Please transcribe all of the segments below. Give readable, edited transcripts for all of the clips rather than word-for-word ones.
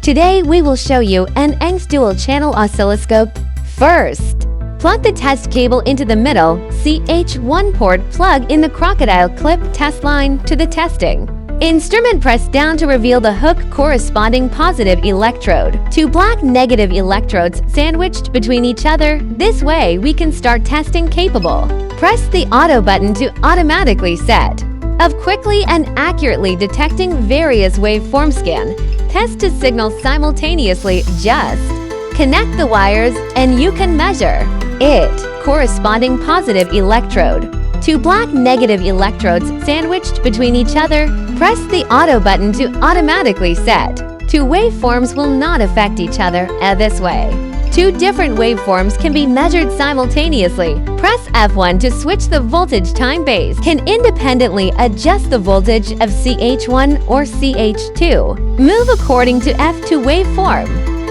Today we will show you an ANENG dual-channel oscilloscope. First, plug the test cable into the middle CH1 port. Plug in the crocodile clip test line to the testing instrument. Press down to reveal the hook corresponding positive electrode. Two black negative electrodes sandwiched between each other. This way we can start testing capable. Press the auto button to automatically set of quickly and accurately detecting various waveform scan. Test to signal simultaneously. Just connect the wires and you can measure it. Corresponding positive electrode. Two black negative electrodes sandwiched between each other. Press the auto button to automatically set. Two waveforms will not affect each other this way. Two different waveforms can be measured simultaneously. Press F1 to switch the voltage time base. Can independently adjust the voltage of CH1 or CH2. Move according to F2 waveform.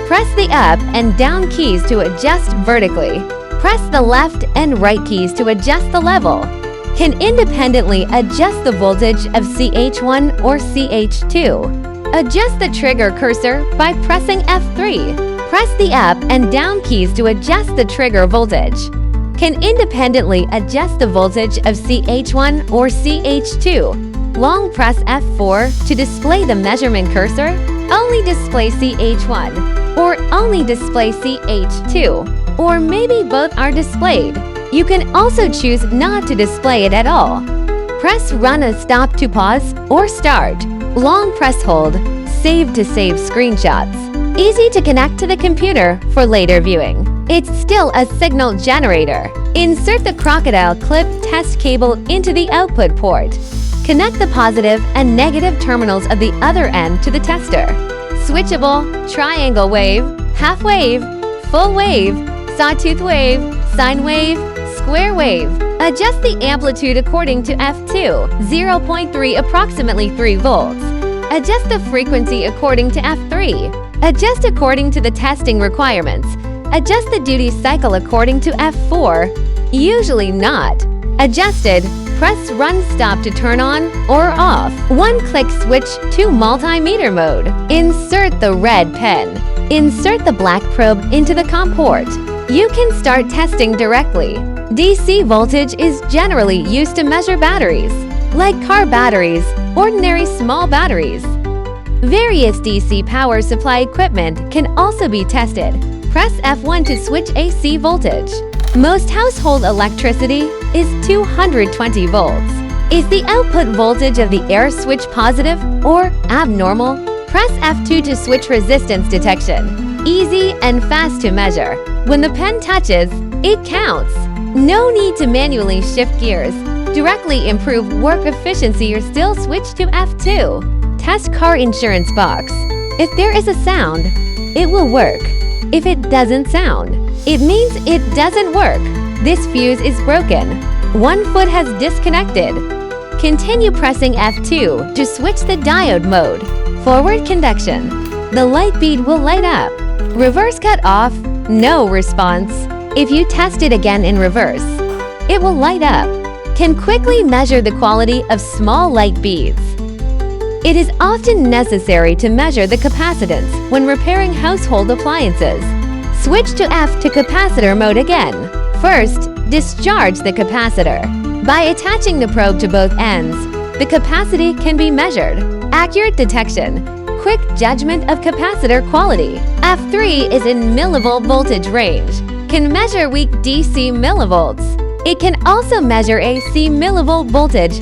Press the up and down keys to adjust vertically. Press the left and right keys to adjust the level. Can independently adjust the voltage of CH1 or CH2. Adjust the trigger cursor by pressing F3. Press the up and down keys to adjust the trigger voltage. Can independently adjust the voltage of CH1 or CH2. Long press F4 to display the measurement cursor. Only display CH1 or only display CH2, or maybe both are displayed. You can also choose not to display it at all. Press Run and Stop to pause or start. Long press Hold, Save to save screenshots. Easy to connect to the computer for later viewing. It's still a signal generator. Insert the crocodile clip test cable into the output port. Connect the positive and negative terminals of the other end to the tester. Switchable, triangle wave, half wave, full wave, sawtooth wave, sine wave, square wave. Adjust the amplitude according to F2, 0.3 approximately 3 volts. Adjust the frequency according to F3. Adjust according to the testing requirements. Adjust the duty cycle according to F4, usually not. Adjusted, press Run Stop to turn on or off. One-click switch to multimeter mode. Insert the red pen. Insert the black probe into the COM port. You can start testing directly. DC voltage is generally used to measure batteries, like car batteries, ordinary small batteries. Various DC power supply equipment can also be tested. Press F1 to switch AC voltage. Most household electricity is 220 volts. Is the output voltage of the air switch positive or abnormal? Press F2 to switch resistance detection. Easy and fast to measure. When the pen touches, it counts. No need to manually shift gears. Directly improve work efficiency or still switch to F2. Test car insurance box. If there is a sound, it will work. If it doesn't sound, it means it doesn't work. This fuse is broken. One foot has disconnected. Continue pressing F2 to switch the diode mode. Forward conduction. The light bead will light up. Reverse cut off. No response. If you test it again in reverse, it will light up. Can quickly measure the quality of small light beads. It is often necessary to measure the capacitance when repairing household appliances. Switch to F to capacitor mode again. First, discharge the capacitor. By attaching the probe to both ends, the capacity can be measured. Accurate detection. Quick judgment of capacitor quality. F3 is in millivolt voltage range. Can measure weak DC millivolts. It can also measure AC millivolt voltage.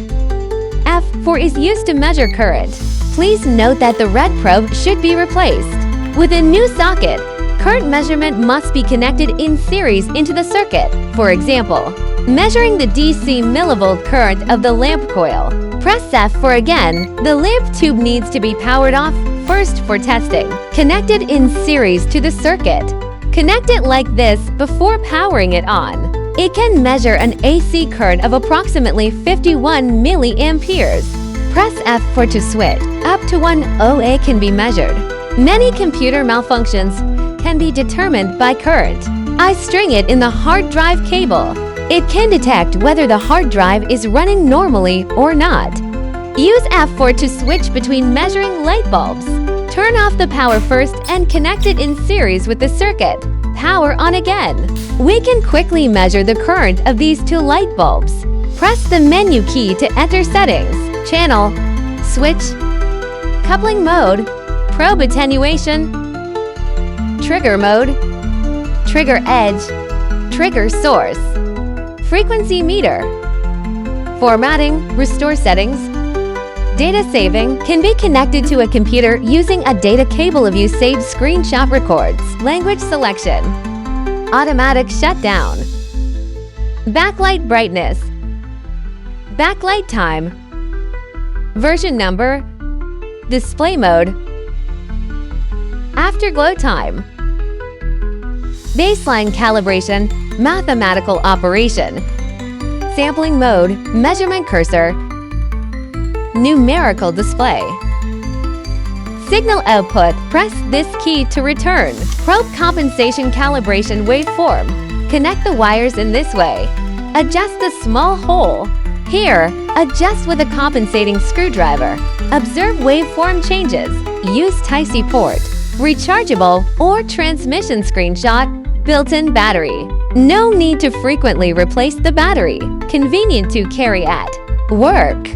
F4 is used to measure current. Please note that the red probe should be replaced. With a new socket, current measurement must be connected in series into the circuit. For example, measuring the DC millivolt current of the lamp coil. Press F4 again. The lamp tube needs to be powered off first for testing. Connected in series to the circuit. Connect it like this before powering it on. It can measure an AC current of approximately 51 milliamperes. Press F4 to switch. Up to 1 OA can be measured. Many computer malfunctions can be determined by current. I string it in the hard drive cable. It can detect whether the hard drive is running normally or not. Use F4 to switch between measuring light bulbs. Turn off the power first and connect it in series with the circuit. Power on again. We can quickly measure the current of these two light bulbs. Press the menu key to enter settings, channel, switch, coupling mode, probe attenuation, trigger mode, trigger edge, trigger source, frequency meter, formatting, restore settings. Data saving can be connected to a computer using a data cable if you save screenshot records. Language selection, automatic shutdown, backlight brightness, backlight time, version number, display mode, afterglow time, baseline calibration, mathematical operation, sampling mode, measurement cursor, numerical display. Signal output, press this key to return. Probe compensation calibration waveform. Connect the wires in this way. Adjust the small hole. Here, adjust with a compensating screwdriver. Observe waveform changes. Use Type-C port. Rechargeable or transmission screenshot, built-in battery. No need to frequently replace the battery. Convenient to carry at work.